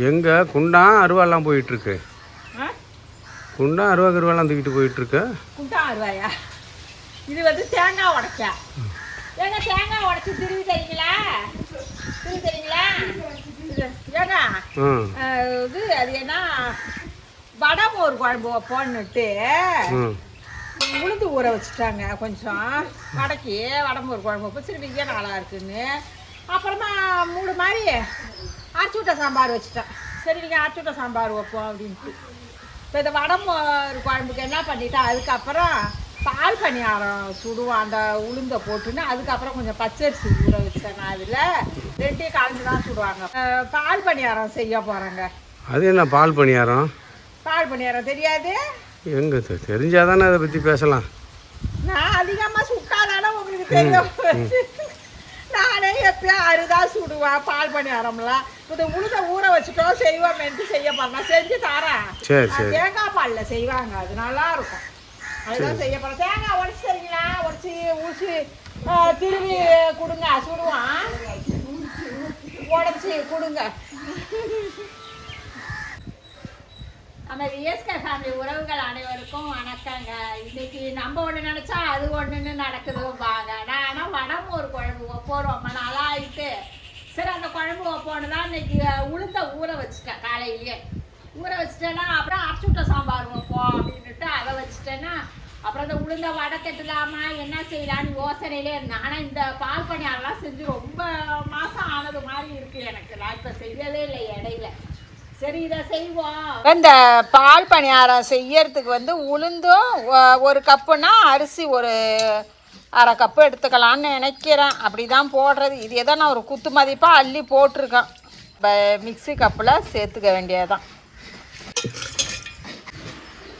எங்கே குண்டா அருவாலாம் போயிட்டுருக்கு? குண்டா அருவாலாம் தூக்கிட்டு போயிட்டுருக்கு. குண்டா அருவாயா? இது வந்து தேங்காய் உடைச்சா. ஏங்க தேங்காய் உடைச்சி திருவி தெரியுங்களா? ஏங்க இது அது என்ன வடமோர் குழம்பு வைப்போன்னுட்டு உளுந்து ஊற வச்சுட்டாங்க. கொஞ்சம் வடக்கி வடமோர் குழம்பு வைப்போம். சரி வெய்ய நாளாக இருக்குன்னு அப்புறமா 3 மாதிரி அரைச்சி விட்ட சாம்பார் வச்சுட்டேன். சரி நீங்கள் அரைச்சி விட்ட சாம்பார் வைப்போம் அப்படின்ட்டு. இப்போ இந்த வடமோர் குழம்புக்கு என்ன பண்ணிட்டேன், அதுக்கப்புறம் பால் பணியாரம் சுடுவோம் அந்த உளுந்தை போட்டுன்னு. அதுக்கப்புறம் கொஞ்சம் பச்சரிசி ஊற வச்சேன். நான் அதில் 2 கலந்து தான் சுடுவாங்க. பால் பணியாரம் செய்ய போகிறேங்க. அது என்ன பால் பணியாரம்? பால் பணியாரம் தெரியாது? எங்க தெரிஞ்சாதானே அதை பற்றி பேசலாம். நான் அதிகமாக சுட்டாதானே உங்களுக்கு தெரியும். நானே எப்பயும் அறுதான் சுடுவேன் பால் பணியாரம்லாம். இந்த உளுந்த ஊற வச்சுட்டோம் செய்வோம்ட்டு செய்ய போறேன். செஞ்சு தரேன். தேங்காய் பாலில் செய்வாங்க, அது நல்லா இருக்கும். அதுதான் செய்ய போறேன். தேங்காய் உடச்சி தரீங்களா? உடச்சி ஊசி திருவி கொடுங்க, சுடுவான். உடச்சி கொடுங்க. நம்ம விஎஸ்கே ஃபேமிலி உறவுகள் அனைவருக்கும் வணக்கங்க. இன்னைக்கு நம்ம ஒன்று நினச்சா அது ஒன்றுன்னு நடக்குதும்பாங்க. நான் ஆனால் வடமோர் குழம்பு வைப்போம் ரொம்ப நாளாக ஆகிட்டு. சரி அந்த குழம்பு வைப்போன்னு தான் இன்னைக்கு உளுந்த ஊற வச்சுட்டேன். காலையிலேயே ஊற வச்சுட்டேன்னா அப்புறம் அரைச்சி விட்ட சாம்பார் வைப்போம் அப்படின்ட்டு அதை வச்சுட்டேன்னா அப்புறம் அந்த உளுந்த வடை தட்டலாமா என்ன செய்யலான்னு யோசனையிலே இருந்தேன். ஆனால் இந்த பால் பணியாரெல்லாம் செஞ்சு ரொம்ப மாதம் ஆனது மாதிரி இருக்குது எனக்கு. நான் இப்போ செய்யவே இல்லை இடையில. சரி இதை செய்வோம். இந்த பால் பணியாரம் செய்யறதுக்கு வந்து உளுந்தும் 1 கப்புனா அரிசி ஒரு 1/2 கப்பு எடுத்துக்கலான்னு நினைக்கிறேன். அப்படி தான் போடுறது. இது எதோ நான் ஒரு குத்து மதிப்பாக அள்ளி போட்டிருக்கேன். இப்போ மிக்சி கப்பில் சேர்த்துக்க வேண்டியதுதான்.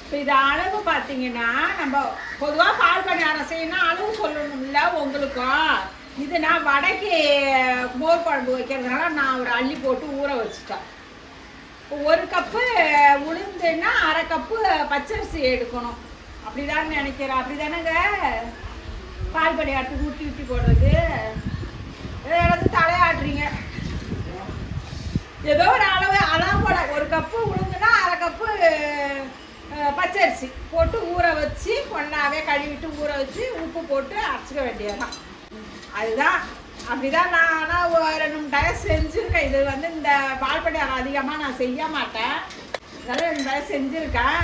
இப்போ இது அளவு பார்த்தீங்கன்னா நம்ம பொதுவாக பால் பணியாரம் செய்யணும் அளவு சொல்லணும்ல உங்களுக்கும். இது நான் வடைக்கு மோர் குழம்பு வைக்கிறதுனால நான் ஒரு அள்ளி போட்டு ஊற வச்சுட்டேன். 1 கப்பு உளுந்துன்னா 1/2 கப்பு பச்சரிசி எடுக்கணும். அப்படிதான் நினைக்கிறேன். அப்படி தானேங்க பால் பணியாரத்துக்கு ஊட்டி போடுறது. ஏதாவது தலையாடுறீங்க. ஏதோ ஒரு அளவு போட 1 கப்பு உளுந்துன்னா 1/2 கப்பு பச்சரிசி போட்டு ஊற வச்சு ஒன்றாவே கழுவிட்டு ஊற வச்சு உப்பு போட்டு அரைச்சிக்க வேண்டியதுதான். அதுதான் அப்படிதான் நான் ஆனால் 2-3 டயம் செஞ்சுருக்கேன். இது வந்து இந்த பால் பணியாரம் அதிகமாக நான் செய்ய மாட்டேன். அதனால 2 டயம் செஞ்சுருக்கேன்.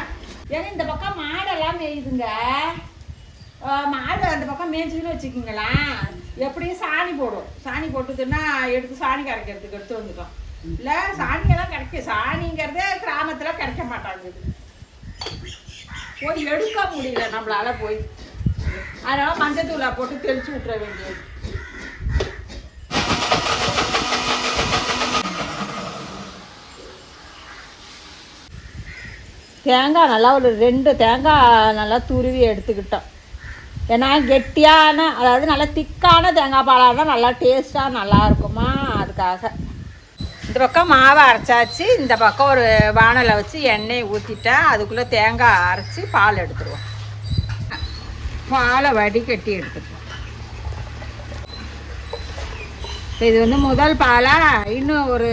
ஏன்னா இந்த பக்கம் மாடெல்லாம் மேயுதுங்க. மாடு அந்த பக்கம் மேய்ச்சின்னு வச்சுக்கிங்களா எப்படியும் சாணி போடும். சாணி போட்டுதுன்னா எடுத்து சாணி கரைக்கிறதுக்கு எடுத்து வந்துட்டோம். இல்லை சாணியெல்லாம் கிடைக்கும். சாணிங்கிறதே கிராமத்தில் கிடைக்க மாட்டாங்குது. போய் எடுக்க முடியல நம்மளால போய். அதனால் மஞ்சத்தூளை போட்டு தெளிச்சு விட்டுற வேண்டியது. தேங்காய் நல்லா ஒரு 2 தேங்காய் நல்லா துருவி எடுத்துக்கிட்டோம். ஏன்னா கெட்டியான அதாவது நல்லா திக்கான தேங்காய் பாலாக இருந்தால் நல்லா டேஸ்ட்டாக நல்லா இருக்குமா, அதுக்காக. இந்த பக்கம் மாவை அரைச்சாச்சு. இந்த பக்கம் ஒரு வானலை வச்சு எண்ணெய் ஊற்றிட்டேன். அதுக்குள்ளே தேங்காய் அரைச்சி பால் எடுத்துருவோம். பாலை வடிகட்டி எடுத்துக்குவோம். இது வந்து முதல் பாலாக. இன்னும் ஒரு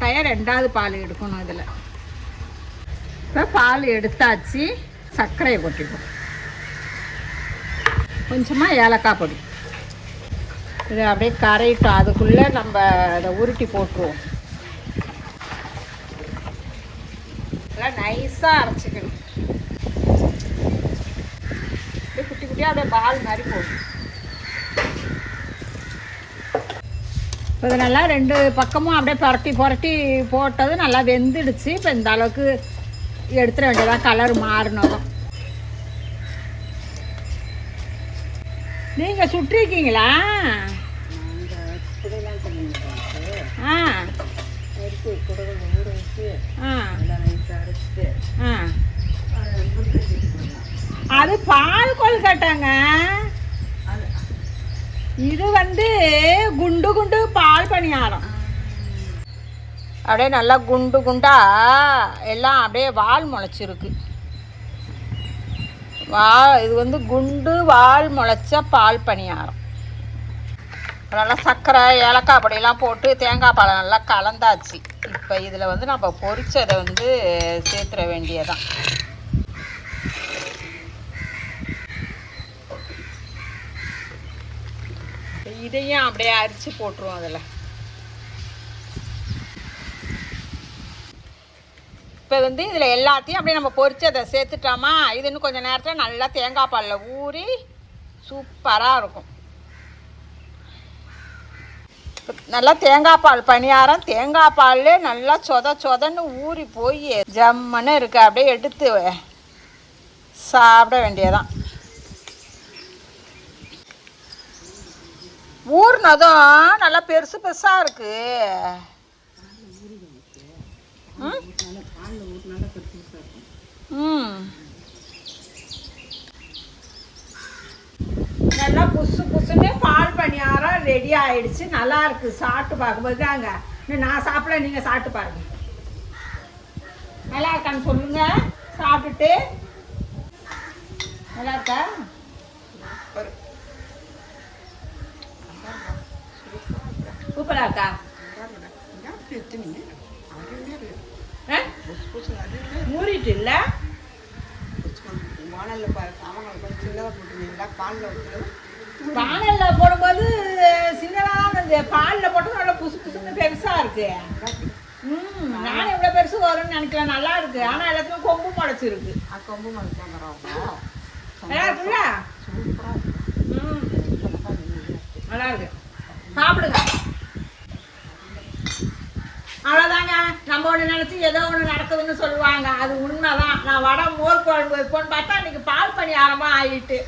டயர் 2வது பால் எடுக்கணும். இதில் இப்போ பால் எடுத்தாச்சு. சர்க்கரையை கொட்டிப்போம். கொஞ்சமாக ஏலக்காய் பொடி. இது அப்படியே கரையிட்டோம். அதுக்குள்ளே நம்ம அதை உருட்டி போட்டுருவோம். எல்லாம் நைஸாக அரைச்சிக்கணும். அப்படியே குட்டி குட்டியாக அப்படியே பால் மாதிரி போடும். இப்போ இது நல்லா 2 பக்கமும் அப்படியே புரட்டி போட்டது நல்லா வெந்துடுச்சு. இப்போ இந்த அளவுக்கு எடுத்துட வேண்டியதான். கலர் மாறினதும். நீங்கள் சுட்டிருக்கீங்களா? அது பால் கொழுக்கட்டைங்க. இது வந்து குண்டு குண்டு பால் பணியாரம். அப்படியே நல்லா குண்டு குண்டா எல்லாம் அப்படியே வால் முளைச்சிருக்கு. இது வந்து குண்டு வால் முளைச்ச பால் பணியாரம். நல்லா சர்க்கரை ஏலக்காய் பொடியெல்லாம் போட்டு தேங்காய் பாலை நல்லா கலந்தாச்சு. இப்போ இதில் வந்து நம்ம பொரிச்சதை வந்து சேர்த்துட வேண்டியதான். இதையும் அப்படியே அரிச்சு போட்டுருவோம் அதில். இப்போ வந்து இதில் எல்லாத்தையும் அப்படியே நம்ம பொரிச்சதை சேர்த்துட்டோமா, இது இன்னும் கொஞ்சம் நேரத்தில் நல்லா தேங்காய் பாலில் ஊறி சூப்பராக இருக்கும். நல்லா தேங்காய் பால் பணியாரம், தேங்காய் பால் நல்லா சொதன்னு ஊறி போய் ஜம்முன்னு இருக்கு. அப்படியே எடுத்து சாப்பிட வேண்டியதான். ஊறினதும் நல்லா பெருசு பெருசாக இருக்கு. நல்லா புசுன்னு பால் பணியாரம் ரெடி ஆயிடுச்சு. நல்லா இருக்கு. சாப்பிட்டு பார்க்கும்போது தாங்க, நான் சாப்பிட, நீங்க சாப்பிட்டு பாருங்க. நல்லா இருக்கான்னு சொல்லுங்க. சாப்பிட்டுட்டு நல்லா இருக்கா? சூப்பரா இருக்கா? மூடிட்டு இல்ல வானல்ல போடும்போது சின்னதாக பாலில் போட்டு நல்லா புசுன்னு பெருசா இருக்கு. நானும் எவ்வளோ பெருசு வரும்னு நினைக்கிறேன். நல்லா இருக்கு. ஆனால் எல்லாத்துக்கும் கொம்பு முளைச்சிருக்கு. நல்லா இருக்குல்ல? நல்லா இருக்கு. சாப்பிடுங்க. அவ்வளோதாங்க. நம்ம ஒன்று நினச்சி ஏதோ ஒன்று நடக்குதுன்னு சொல்லுவாங்க. அது உண்மைதான். நான் வடை மோர் குழம்பு வைப்போன்னு பார்த்தா இன்னைக்கு பால் பணியாரமாக ஆகிட்டு.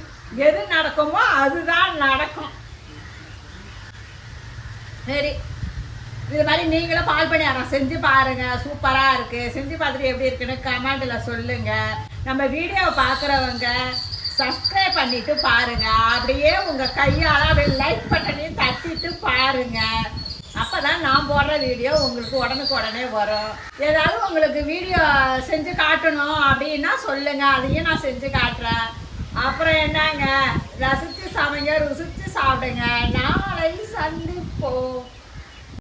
எது நடக்குமோ அதுதான் நடக்கும். சரி, இது மாதிரி நீங்களும் பால் பணியாரம் செஞ்சு பாருங்க. சூப்பராக இருக்குது. செஞ்சு பார்த்துட்டு எப்படி இருக்குன்னு கமெண்டில் சொல்லுங்கள். நம்ம வீடியோவை பார்க்குறவங்க சப்ஸ்கிரைப் பண்ணிட்டு பாருங்க. அப்படியே உங்கள் கையால் அப்படியே லைக் பட்டனையும் தட்டிட்டு பாருங்க. அப்போதான் நான் போடுற வீடியோ உங்களுக்கு உடனே வரும். ஏதாவது உங்களுக்கு வீடியோ செஞ்சு காட்டணும் அப்படின்னா சொல்லுங்க, அதையும் நான் செஞ்சு காட்டுறேன். அப்புறம் என்னங்க, ரசித்து சமைங்க, ருசித்து சாப்பிடுங்க. நாளை சந்திப்போம்.